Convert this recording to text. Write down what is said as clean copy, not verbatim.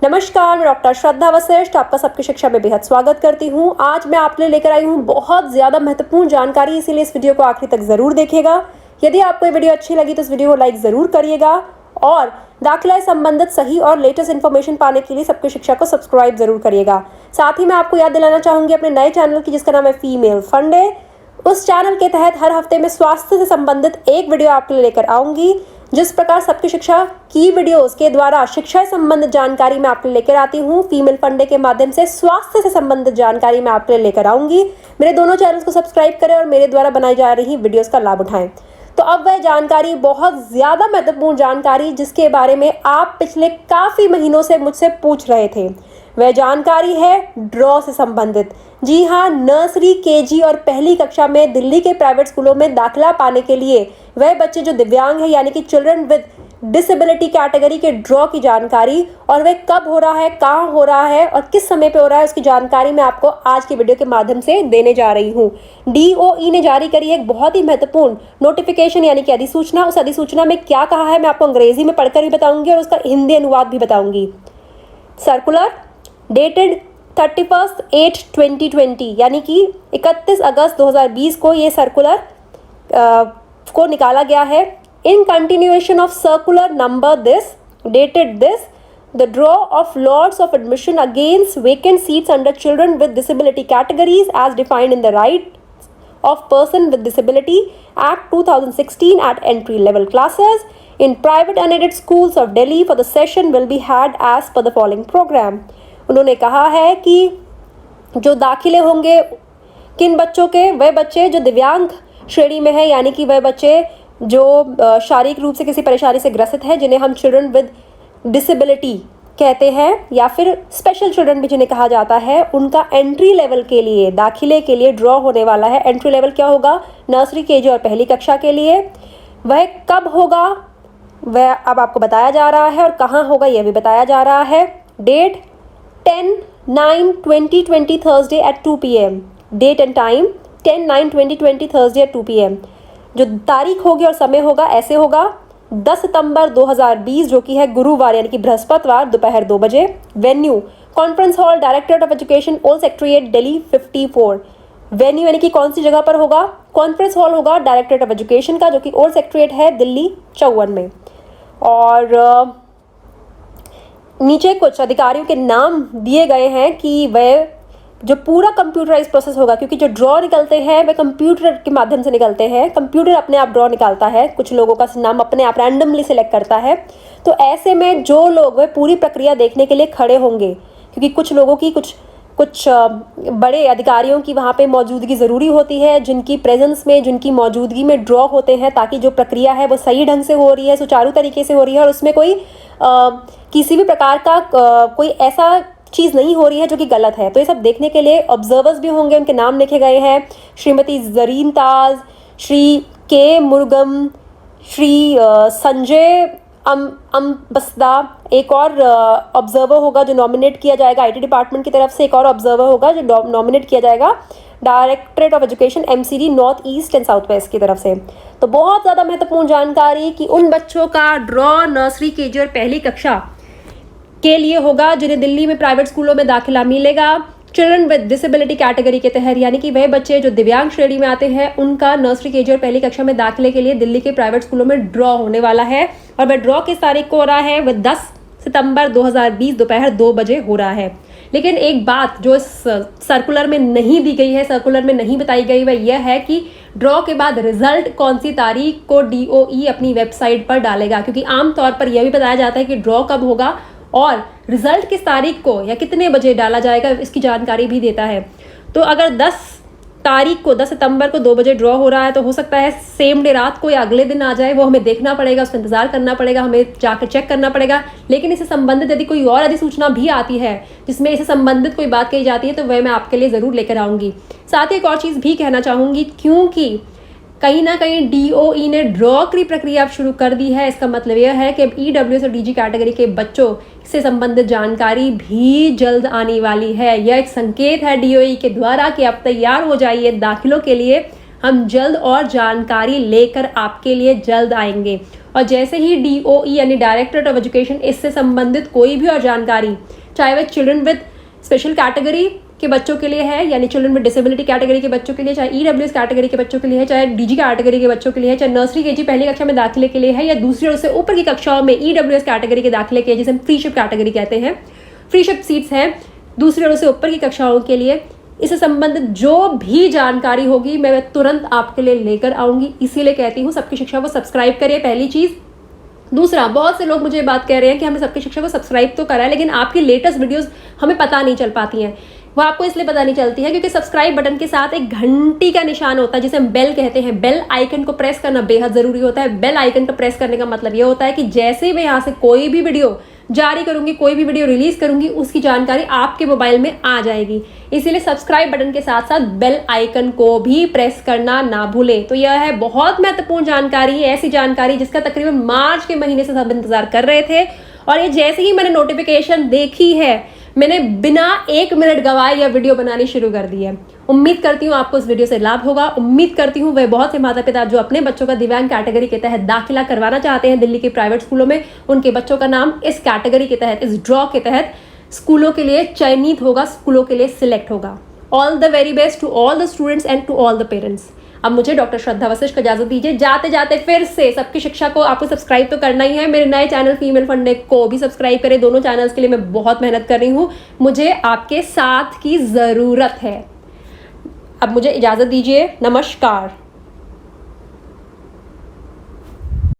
नमस्कार, मैं डॉक्टर श्रद्धा वशिष्ठ आपका सबकी शिक्षा में बेहद स्वागत करती हूँ। आज मैं आपके लिए लेकर आई हूँ बहुत ज़्यादा महत्वपूर्ण जानकारी, इसीलिए इस वीडियो को आखिरी तक ज़रूर देखिएगा। यदि आपको ये वीडियो अच्छी लगी तो इस वीडियो को लाइक ज़रूर करिएगा और दाखिला से संबंधित सही और लेटेस्ट इन्फॉर्मेशन पाने के लिए सबकी शिक्षा को सब्सक्राइब ज़रूर करिएगा। साथ ही मैं आपको याद दिलाना चाहूँगी अपने नए चैनल की, जिसका नाम है फीमेल फंडे। उस चैनल के तहत हर हफ्ते में स्वास्थ्य से संबंधित एक वीडियो आपके लिए लेकर आऊँगी। जिस प्रकार सबकी शिक्षा की वीडियोस के द्वारा शिक्षा से संबंधित जानकारी मैं आपके लिए लेकर आती हूँ, फीमेल फंडे के माध्यम से स्वास्थ्य से संबंधित जानकारी मैं आपके लिए लेकर आऊँगी। मेरे दोनों चैनल्स को सब्सक्राइब करें और मेरे द्वारा बनाई जा रही वीडियोस का लाभ उठाएं। तो अब वह जानकारी, बहुत ज़्यादा महत्वपूर्ण जानकारी, जिसके बारे में आप पिछले काफ़ी महीनों से मुझसे पूछ रहे थे, वह जानकारी है ड्रॉ से संबंधित। जी हाँ, नर्सरी, केजी और पहली कक्षा में दिल्ली के प्राइवेट स्कूलों में दाखिला पाने के लिए वह बच्चे जो दिव्यांग हैं, यानी कि चिल्ड्रन विद डिसेबिलिटी कैटेगरी के ड्रॉ की जानकारी, और वह कब हो रहा है, कहाँ हो रहा है और किस समय पे हो रहा है, उसकी जानकारी मैं आपको आज की वीडियो के माध्यम से देने जा रही हूँ। DOE ने जारी करी है एक बहुत ही महत्वपूर्ण नोटिफिकेशन, यानी कि अधिसूचना। उस अधिसूचना में क्या कहा है मैं आपको अंग्रेजी में पढ़कर भी बताऊंगी और उसका हिंदी अनुवाद भी बताऊंगी। सर्कुलर डेटेड 31/8/2020, यानी कि 31 अगस्त 2020 को ये सर्कुलर को निकाला गया है। In continuation of circular number this dated this, the draw of lots of admission against vacant seats under children with disability categories as defined in the right of person with disability Act 2016 at entry level classes in private unaided schools of Delhi for the session will be had as per the following program। उन्होंने कहा है कि जो दाखिले होंगे किन बच्चों के, वह बच्चे जो दिव्यांग श्रेणी में है, यानी कि वह बच्चे जो शारीरिक रूप से किसी परेशानी से ग्रसित है, जिन्हें हम चिल्ड्रन विद डिसेबिलिटी कहते हैं या फिर स्पेशल चिल्ड्रन भी जिन्हें कहा जाता है, उनका एंट्री लेवल के लिए, दाखिले के लिए ड्रॉ होने वाला है। एंट्री लेवल क्या होगा? नर्सरी, केजी और पहली कक्षा के लिए। वह कब होगा वह अब आपको बताया जा रहा है और कहाँ होगा यह भी बताया जा रहा है। Date 10/9/2020 Thursday at 2 PM। Date and time 10/9/2020 Thursday at 2 PM। जो तारीख होगी और समय होगा ऐसे होगा 10 सितंबर 2020, जो कि है गुरुवार यानी कि बृहस्पतिवार, दोपहर 2 बजे। Venue conference hall, directorate of education, old secretariat, Delhi 54। Venue यानी कि कौन सी जगह पर होगा? कॉन्फ्रेंस हॉल होगा डायरेक्टरेट ऑफ एजुकेशन का, जो कि ओल्ड सेक्रेटरीट है दिल्ली 54 में। और नीचे कुछ अधिकारियों के नाम दिए गए हैं कि वह जो पूरा कंप्यूटराइज प्रोसेस होगा, क्योंकि जो ड्रॉ निकलते हैं वे कंप्यूटर के माध्यम से निकलते हैं। कंप्यूटर अपने आप ड्रॉ निकालता है, कुछ लोगों का नाम अपने आप रैंडमली सिलेक्ट करता है। तो ऐसे में जो लोग वह पूरी प्रक्रिया देखने के लिए खड़े होंगे, क्योंकि कुछ लोगों की कुछ बड़े अधिकारियों की वहाँ पे मौजूदगी ज़रूरी होती है, जिनकी प्रेजेंस में, जिनकी मौजूदगी में ड्रॉ होते हैं, ताकि जो प्रक्रिया है वो सही ढंग से हो रही है, सुचारू तरीके से हो रही है और उसमें कोई किसी भी प्रकार का कोई ऐसा चीज़ नहीं हो रही है जो कि गलत है। तो ये सब देखने के लिए ऑब्जर्वर्स भी होंगे, उनके नाम लिखे गए हैं। श्रीमती जरीन ताज, श्री के मुर्गम, श्री संजय अम्बस्दा, एक और ऑब्जर्वर होगा जो नॉमिनेट किया जाएगा IT डिपार्टमेंट की तरफ से। एक और ऑब्जर्वर होगा जो नॉमिनेट किया जाएगा directorate of education MCD north east and south west की तरफ से। तो बहुत ज़्यादा महत्वपूर्ण जानकारी कि उन बच्चों का ड्रॉ नर्सरी, केजी और पहली कक्षा के लिए होगा जिन्हें दिल्ली में प्राइवेट स्कूलों में दाखिला मिलेगा चिल्ड्रन विद डिसेबिलिटी कैटेगरी के तहत, यानी कि वह बच्चे जो दिव्यांग श्रेणी में आते हैं, उनका नर्सरी, केजी और पहली कक्षा में दाखिले के लिए दिल्ली के प्राइवेट स्कूलों में ड्रॉ होने वाला है। और वह ड्रॉ किस तारीख को हो रहा है? वह 10 सितंबर 2020 दोपहर 2 बजे हो रहा है। लेकिन एक बात जो इस सर्कुलर में नहीं दी गई है, सर्कुलर में नहीं बताई गई, वह यह है कि ड्रॉ के बाद रिजल्ट कौन सी तारीख को DOE अपनी वेबसाइट पर डालेगा, क्योंकि आमतौर पर यह भी बताया जाता है कि ड्रॉ कब होगा और रिजल्ट किस तारीख को या कितने बजे डाला जाएगा, इसकी जानकारी भी देता है। तो अगर 10 तारीख को, 10 सितंबर को 2 बजे ड्रॉ हो रहा है, तो हो सकता है सेम डे रात को या अगले दिन आ जाए। वो हमें देखना पड़ेगा, उसका इंतजार करना पड़ेगा, हमें जाकर चेक करना पड़ेगा। लेकिन इससे संबंधित यदि कोई और अधिसूचना भी आती है जिसमें इससे संबंधित कोई बात कही जाती है, तो वह मैं आपके लिए ज़रूर लेकर आऊँगी। साथ ही एक और चीज़ भी कहना चाहूँगी, क्योंकि कहीं ना कहीं DOE ने ड्रॉ की प्रक्रिया अब शुरू कर दी है। इसका मतलब यह है कि अब EWS और DG कैटेगरी के बच्चों से संबंधित जानकारी भी जल्द आने वाली है। यह एक संकेत है DOE के द्वारा कि आप तैयार हो जाइए दाखिलों के लिए, हम जल्द और जानकारी लेकर आपके लिए जल्द आएंगे। और जैसे ही DOE यानी डायरेक्टरेट ऑफ एजुकेशन इससे संबंधित कोई भी और जानकारी, चाहे वह चिल्ड्रन विद स्पेशल कैटेगरी के बच्चों के लिए है यानी चिल्ड्रन विद डिसेबिलिटी कैटेगरी के बच्चों के लिए, चाहे EWS कैटेगरी के बच्चों के लिए है, चाहे DG कैटेगरी के बच्चों के लिए है, चाहे नर्सरी KG पहली कक्षा में दाखिले के लिए है, या दूसरी और उससे ऊपर की कक्षाओं में EWS कैटेगरी के दाखिले के, जिसे हम फ्री शिफ्ट कैटेगरी कहते हैं, फ्री शिफ्ट सीट्स हैं दूसरी और उससे ऊपर की कक्षाओं के लिए, इससे संबंधित जो भी जानकारी होगी मैं तुरंत आपके लिए लेकर आऊँगी। इसीलिए कहती हूँ सबकी शिक्षा को सब्सक्राइब करिए, पहली चीज़। दूसरा, बहुत से लोग मुझे ये बात कह रहे हैं कि हमने सबकी शिक्षा को सब्सक्राइब तो करा है लेकिन आपकी लेटेस्ट वीडियोस हमें पता नहीं चल पाती हैं। वो आपको इसलिए पता नहीं चलती है क्योंकि सब्सक्राइब बटन के साथ एक घंटी का निशान होता है जिसे हम बेल कहते हैं। बेल आइकन को प्रेस करना बेहद ज़रूरी होता है। बेल आइकन को प्रेस करने का मतलब ये होता है कि जैसे ही मैं यहाँ से कोई भी वीडियो जारी करूंगी, कोई भी वीडियो रिलीज करूंगी, उसकी जानकारी आपके मोबाइल में आ जाएगी। इसीलिए सब्सक्राइब बटन के साथ साथ बेल आइकन को भी प्रेस करना ना भूलें। तो यह है बहुत महत्वपूर्ण जानकारी, ऐसी जानकारी जिसका तकरीबन मार्च के महीने से सब इंतजार कर रहे थे, और ये जैसे ही मैंने नोटिफिकेशन देखी है मैंने बिना 1 मिनट गवाए यह वीडियो बनानी शुरू कर दी है। उम्मीद करती हूँ आपको इस वीडियो से लाभ होगा। उम्मीद करती हूँ वह बहुत से माता पिता जो अपने बच्चों का दिव्यांग कैटेगरी के तहत दाखिला करवाना चाहते हैं दिल्ली के प्राइवेट स्कूलों में, उनके बच्चों का नाम इस कैटेगरी के तहत, इस ड्रॉ के तहत स्कूलों के लिए चयनित होगा, स्कूलों के लिए सिलेक्ट होगा। All the very best to all the students and to all the parents. अब मुझे डॉक्टर श्रद्धा वशिष्ठ को इजाजत दीजिए। जाते जाते फिर से सबकी शिक्षा को आपको सब्सक्राइब तो करना ही है। मेरे नए चैनल फीमेल फंडे को भी सब्सक्राइब करें। दोनों चैनल्स के लिए मैं बहुत मेहनत कर रही हूँ, मुझे आपके साथ की ज़रूरत है। अब मुझे इजाज़त दीजिए। नमस्कार।